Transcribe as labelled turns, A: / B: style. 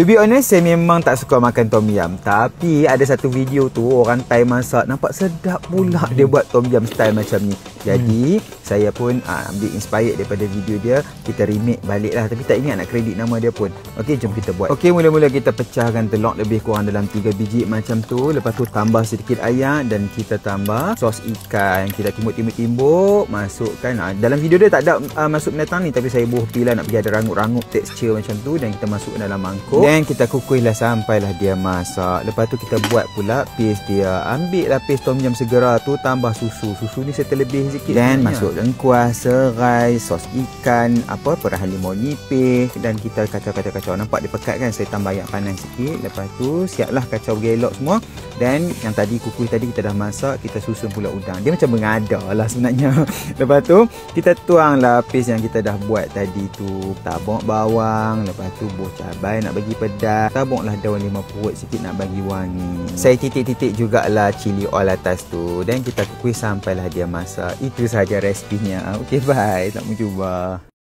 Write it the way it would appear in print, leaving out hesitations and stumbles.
A: To be honest, saya memang tak suka makan tom yum. Tapi ada satu video tu orang Thai masak, nampak sedap pula dia buat tom yum style macam ni. Jadi saya pun ambil inspired daripada video dia. Kita remake balik lah. Tapi tak ingat nak kredit nama dia pun. Okey, jom kita buat. Okey, mula-mula kita pecahkan telur lebih kurang dalam 3 biji macam tu. Lepas tu tambah sedikit air dan kita tambah sos ikan. Kita timbuk-timbuk, masukkan. Dalam video dia tak ada masuk binatang ni, tapi saya buah pilih nak bagi ada rangup-rangup tekstur macam tu. Dan kita masuk dalam mangkuk. Dan kita kukuhlah sampailah dia masak. Lepas tu kita buat pula paste dia. Ambil lah paste tom yum segera tu, tambah susu. Susu ni saya terlebih sikit. Dan masuk lengkuas, serai, sos ikan, perahan limau nipis. Dan kita kacau-kacau. Nampak dia pekat kan? Saya tambah air panas sikit. Lepas tu siaplah kacau gelok semua. Dan yang tadi kukuh tadi kita dah masak. Kita susun pula udang. Dia macam mengada lah sebenarnya. Lepas tu kita tuanglah paste yang kita dah buat tadi tu. Tabuk bawang. Lepas tu buah cabai nak bagi pedas, tabuklah daun limau purut sikit nak bagi wangi. Saya titik-titik jugalah cili oil atas tu. Dan kita kukuh sampailah dia masak. Itu sahaja resepinya. Okey, bye. Tak mau cuba.